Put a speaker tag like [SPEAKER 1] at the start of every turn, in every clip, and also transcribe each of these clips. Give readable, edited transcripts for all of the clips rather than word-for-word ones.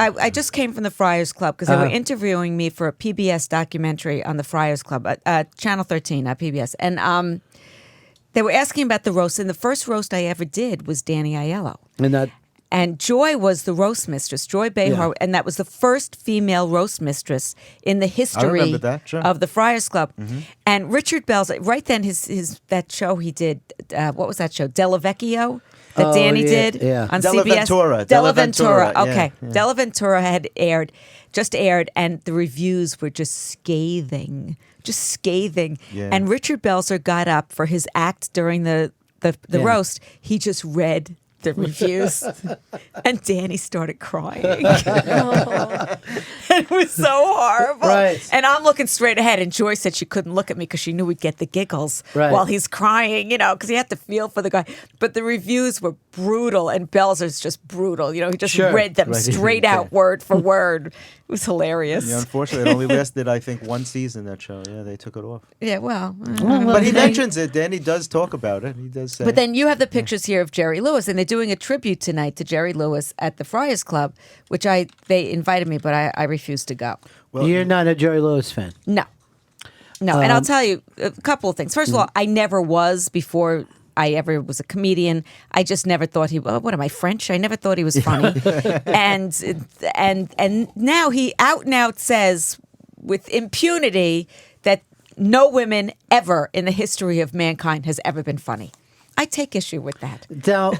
[SPEAKER 1] I just came from the Friars Club because they were interviewing me for a PBS documentary on the Friars Club, Channel 13, not PBS. And they were asking about the roast. And the first roast I ever did was Danny Aiello. And Joy was the roast mistress, Joy Behar, and that was the first female roast mistress in the history of the Friars Club. Mm-hmm. And Richard Belzer, right then, his that show he did, what was that show? Della Vecchio? That Danny did on
[SPEAKER 2] Della
[SPEAKER 1] CBS.
[SPEAKER 2] Ventura.
[SPEAKER 1] Della Ventura. Okay. Yeah. Della Ventura had just aired, and the reviews were just scathing. Yeah. And Richard Belzer got up for his act during the roast. He just read the reviews, and Danny started crying. It was so horrible.
[SPEAKER 3] Right.
[SPEAKER 1] And I'm looking straight ahead, and Joy said she couldn't look at me because she knew we'd get the giggles while he's crying, because he had to feel for the guy. But the reviews were brutal, and Belzer's just brutal. He just read them straight out, word for word. It was hilarious.
[SPEAKER 2] Yeah, unfortunately, it only lasted, I think, one season, that show. Yeah, they took it off.
[SPEAKER 1] Yeah, well.
[SPEAKER 2] But he mentions it. Danny does talk about it. He does say.
[SPEAKER 1] But then you have the pictures here of Jerry Lewis, and they're doing a tribute tonight to Jerry Lewis at the Friars Club, which they invited me, but I refused to go.
[SPEAKER 3] Well, you're not a Jerry Lewis fan?
[SPEAKER 1] No. And I'll tell you a couple of things. First of all, I never was before I ever was a comedian. I just never thought what am I, French? I never thought he was funny. and now he out and out says with impunity that no women ever in the history of mankind has ever been funny. I take issue with that.
[SPEAKER 3] Now,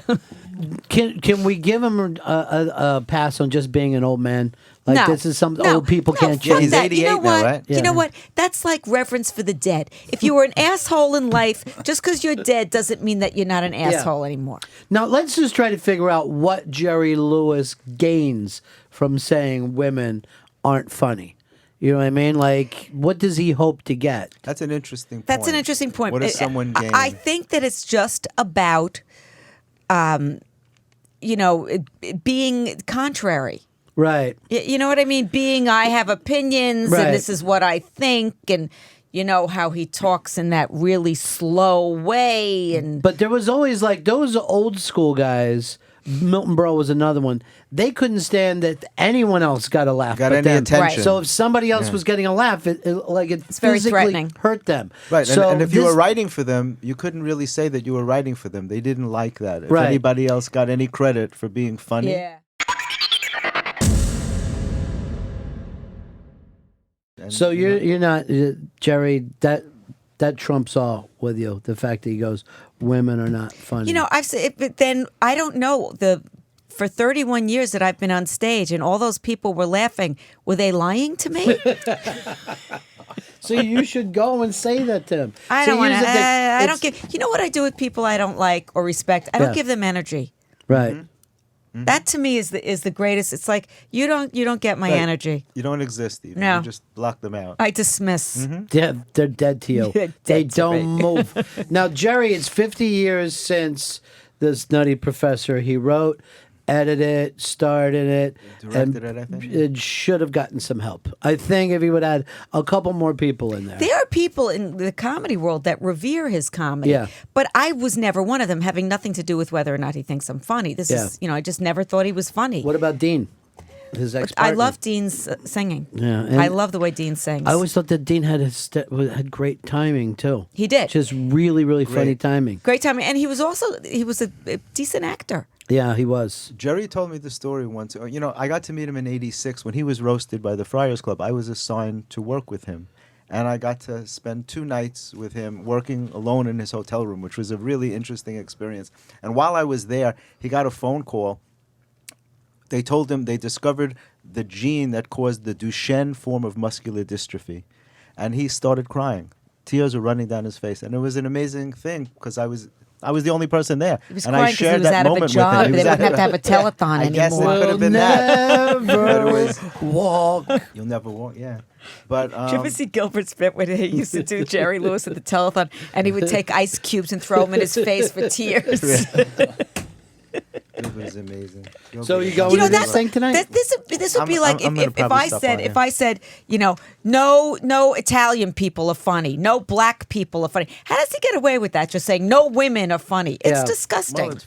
[SPEAKER 3] can we give him a pass on just being an old man? Like this is something old people can't change.
[SPEAKER 2] He's 88 now, right?
[SPEAKER 1] You know what? That's like reverence for the dead. If you were an asshole in life, just because you're dead doesn't mean that you're not an asshole anymore.
[SPEAKER 3] Now, let's just try to figure out what Jerry Lewis gains from saying women aren't funny. You know what I mean? Like, what does he hope to get?
[SPEAKER 2] That's an interesting point.
[SPEAKER 1] That's an interesting point.
[SPEAKER 2] What does someone gain?
[SPEAKER 1] I think that it's just about, being contrary.
[SPEAKER 3] Right.
[SPEAKER 1] You know what I mean? I have opinions, and this is what I think, and you know how he talks in that really slow way.
[SPEAKER 3] But there was always like those old school guys. Milton Berle was another one. They couldn't stand that anyone else got a laugh.
[SPEAKER 2] Got any attention.
[SPEAKER 1] Right.
[SPEAKER 3] So if somebody else was getting a laugh, it
[SPEAKER 1] it's very threatening.
[SPEAKER 3] Hurt them.
[SPEAKER 2] Right.
[SPEAKER 3] So
[SPEAKER 2] and if you were writing for them, you couldn't really say that you were writing for them. They didn't like that. If anybody else got any credit for being funny.
[SPEAKER 1] Yeah.
[SPEAKER 3] So you're not Jerry. That trumps all with you. The fact that he goes, women are not funny.
[SPEAKER 1] I've said, but then I don't know for 31 years that I've been on stage and all those people were laughing. Were they lying to me?
[SPEAKER 3] So you should go and say that to him.
[SPEAKER 1] I don't want to. I don't give. You know what I do with people I don't like or respect? I don't give them energy.
[SPEAKER 3] Right.
[SPEAKER 2] Mm-hmm.
[SPEAKER 1] That to me is the greatest. It's like you don't get my energy.
[SPEAKER 2] You don't exist even.
[SPEAKER 1] No.
[SPEAKER 2] You just block them out.
[SPEAKER 1] I dismiss.
[SPEAKER 2] Mm-hmm.
[SPEAKER 3] They're dead to you. They don't move. Now, Jerry, it's 50 years since this Nutty Professor. He wrote, edited, started it,
[SPEAKER 2] directed it, I think.
[SPEAKER 3] It should have gotten some help. I think if he would add a couple more people in there.
[SPEAKER 1] There are people in the comedy world that revere his comedy, but I was never one of them, having nothing to do with whether or not he thinks I'm funny. This is, I just never thought he was funny.
[SPEAKER 3] What about Dean? His ex-partner?
[SPEAKER 1] I love Dean's singing.
[SPEAKER 3] Yeah,
[SPEAKER 1] I love the way Dean sings.
[SPEAKER 3] I always thought that Dean had great timing too.
[SPEAKER 1] He did.
[SPEAKER 3] Just really, really funny timing.
[SPEAKER 1] Great timing, and he was a decent actor.
[SPEAKER 3] Yeah, he was.
[SPEAKER 2] Jerry told me the story once. I got to meet him in '86 when he was roasted by the Friars Club. I was assigned to work with him, and I got to spend 2 nights with him working alone in his hotel room, which was a really interesting experience. And while I was there, he got a phone call. They told him they discovered the gene that caused the Duchenne form of muscular dystrophy, and he started crying. Tears were running down his face, and it was an amazing thing because I was the only person there.
[SPEAKER 1] He was
[SPEAKER 2] and
[SPEAKER 1] crying
[SPEAKER 2] I
[SPEAKER 1] because he
[SPEAKER 2] shared
[SPEAKER 1] was
[SPEAKER 2] that
[SPEAKER 1] out of a
[SPEAKER 2] moment
[SPEAKER 1] job.
[SPEAKER 2] with him.
[SPEAKER 1] They wouldn't have to have a telethon
[SPEAKER 2] I guess
[SPEAKER 1] anymore.
[SPEAKER 2] it could have been that.
[SPEAKER 3] Never walk.
[SPEAKER 2] You'll never walk, yeah. But
[SPEAKER 1] Did you ever see Gilbert's bit when he used to do Jerry Lewis at the telethon, and he would take ice cubes and throw them in his face for tears?
[SPEAKER 2] it was amazing.
[SPEAKER 3] So you going to this thing tonight?
[SPEAKER 1] This would be like if I said, no Italian people are funny, no black people are funny. How does he get away with that? Just saying no women are funny. It's disgusting.
[SPEAKER 2] Well, it's